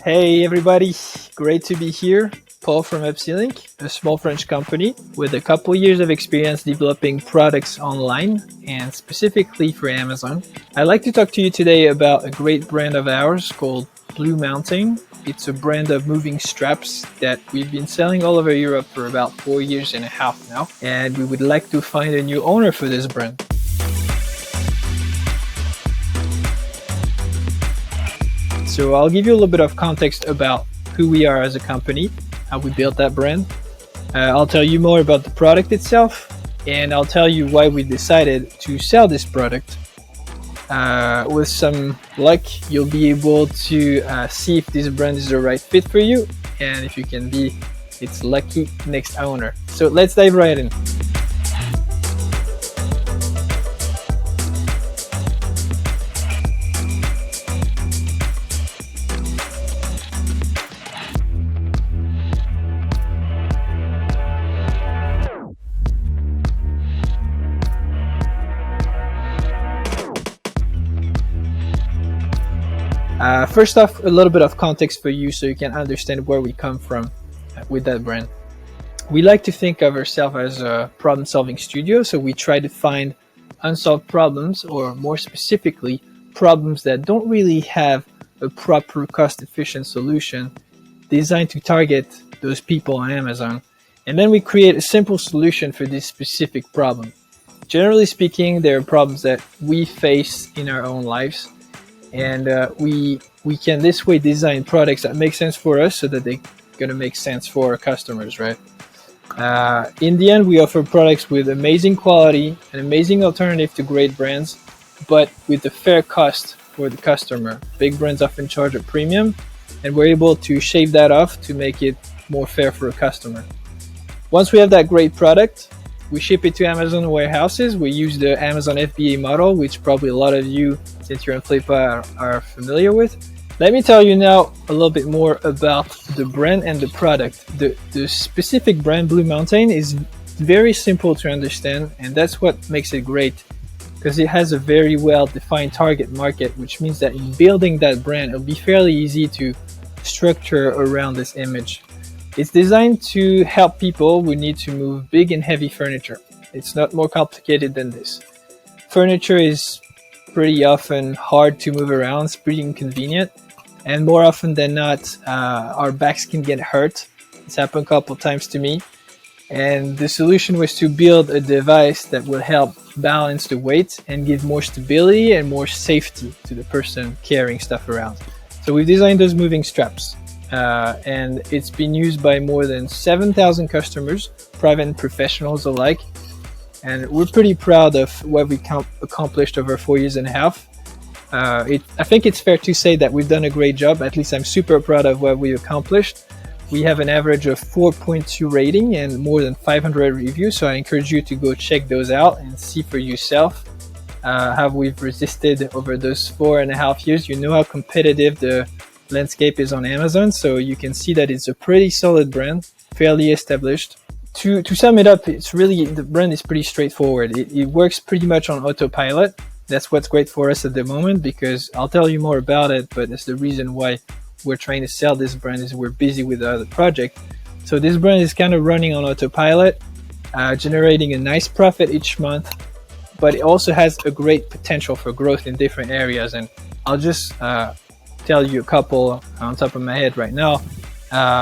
Hey everybody, great to be here. Paul from UpcyLink, a small French company with a couple years of experience developing products online and specifically for Amazon. I'd like to talk to you today about a great brand of ours called Blue Mountain. It's a brand of moving straps that we've been selling all over Europe for about 4 years and a half now, and we would like to find a new owner for this brand. So I'll give you a little bit of context about who we are as a company, how we built that brand. I'll tell you more about the product itself, and I'll tell you why we decided to sell this product. With some luck, you'll be able to see if this brand is the right fit for you, and if you can be its lucky next owner. So let's dive right in. First off, a little bit of context for you so you can understand where we come from with that brand. We like to think of ourselves as a problem-solving studio, so we try to find unsolved problems, or more specifically, problems that don't really have a proper cost-efficient solution designed to target those people on Amazon. And then we create a simple solution for this specific problem. Generally speaking, there are problems that we face in our own lives, and we can this way design products that make sense for us so that they're going to make sense for our customers, right? In the end, we offer products with amazing quality, an amazing alternative to great brands, but with a fair cost for the customer. Big brands often charge a premium, and we're able to shave that off to make it more fair for a customer. Once we have that great product, we ship it to Amazon warehouses. We use the Amazon FBA model, which probably a lot of you, since you're on Flippa, are familiar with. Let me tell you now a little bit more about the brand and the product. The specific brand Blue Mountain is very simple to understand, and that's what makes it great, because it has a very well-defined target market, which means that in building that brand, it'll be fairly easy to structure around this image. It's designed to help people who need to move big and heavy furniture. It's not more complicated than this. Furniture is pretty often hard to move around, it's pretty inconvenient, and more often than not, our backs can get hurt. It's happened a couple times to me, and the solution was to build a device that will help balance the weight and give more stability and more safety to the person carrying stuff around. So we've designed those moving straps. And it's been used by more than 7,000 customers, private and professionals alike. And we're pretty proud of what we accomplished over 4 years and a half. I think it's fair to say that we've done a great job. At least I'm super proud of what we accomplished. We have an average of 4.2 rating and more than 500 reviews. So I encourage you to go check those out and see for yourself how we've resisted over those 4.5 years. You know how competitive the landscape is on Amazon, so you can see that it's a pretty solid brand, fairly established. To sum it up, the brand is pretty straightforward. It works pretty much on autopilot. That's what's great for us at the moment, because I'll tell you more about it, but that's the reason why we're trying to sell this brand, is we're busy with the other project. So this brand is kind of running on autopilot, generating a nice profit each month, but it also has a great potential for growth in different areas. And I'll just tell you a couple on top of my head right now.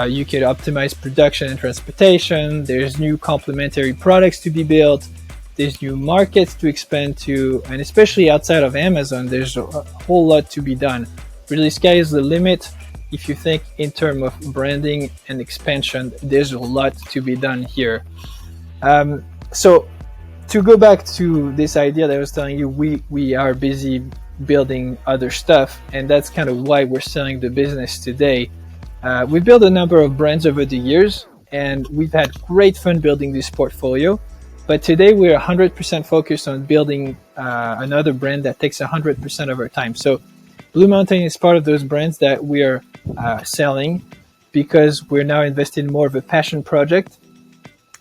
You can optimize production and transportation. There's new complementary products to be built. There's new markets to expand to, and especially outside of Amazon, there's a whole lot to be done. Really, sky is the limit. If you think in terms of branding and expansion, there's a lot to be done here. So to go back to this idea that I was telling you, we are busy building other stuff, and that's kind of why we're selling the business today. We built a number of brands over the years, and we've had great fun building this portfolio. But today we're 100% focused on building another brand that takes 100% of our time. So Blue Mountain is part of those brands that we're selling because we're now investing in more of a passion project,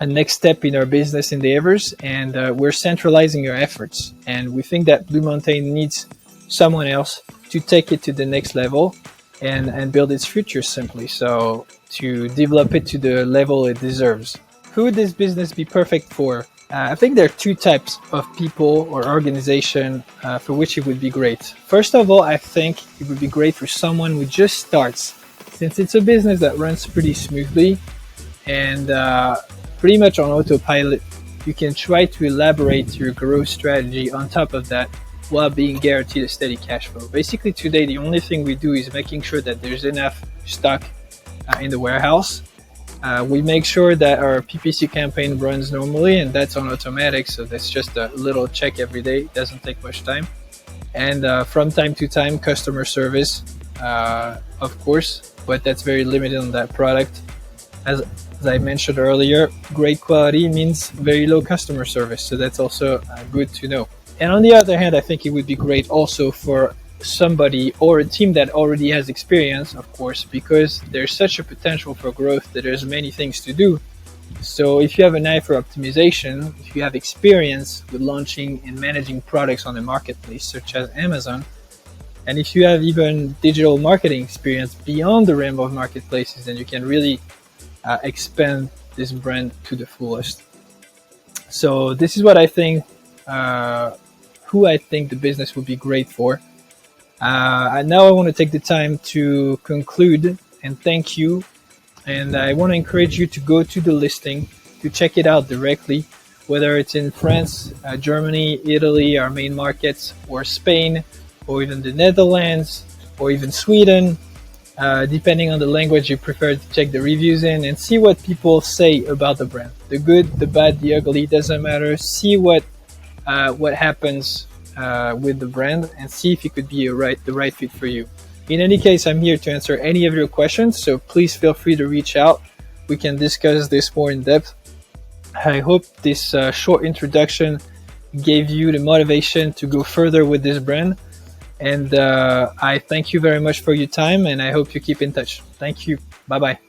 a next step in our business endeavors, and we're centralizing our efforts. And we think that Blue Mountain needs someone else to take it to the next level. and build its future simply. So to develop it to the level it deserves. Who would this business be perfect for? I think there are two types of people or organization for which it would be great. First of all, I think it would be great for someone who just starts, since it's a business that runs pretty smoothly and pretty much on autopilot. You can try to elaborate your growth strategy on top of that while being guaranteed a steady cash flow. Basically, today the only thing we do is making sure that there's enough stock in the warehouse. We make sure that our PPC campaign runs normally, and that's on automatic, so that's just a little check every day. It doesn't take much time. And from time to time, customer service, of course, but that's very limited on that product. As I mentioned earlier, great quality means very low customer service, so that's also good to know. And on the other hand, I think it would be great also for somebody or a team that already has experience, of course, because there's such a potential for growth that there's many things to do. So if you have an eye for optimization, if you have experience with launching and managing products on the marketplace, such as Amazon, and if you have even digital marketing experience beyond the realm of marketplaces, then you can really expand this brand to the fullest. So this is what I think, who I think the business would be great for. And now I want to take the time to conclude and thank you. And I want to encourage you to go to the listing to check it out directly, whether it's in France, Germany, Italy, our main markets, or Spain, or even the Netherlands, or even Sweden, depending on the language you prefer to check the reviews in, and see what people say about the brand. The good, the bad, the ugly, doesn't matter. See what happens with the brand and see if it could be the right fit for you. In any case, I'm here to answer any of your questions, so please feel free to reach out. We can discuss this more in depth. I hope this short introduction gave you the motivation to go further with this brand. And I thank you very much for your time, and I hope you keep in touch. Thank you. Bye-bye.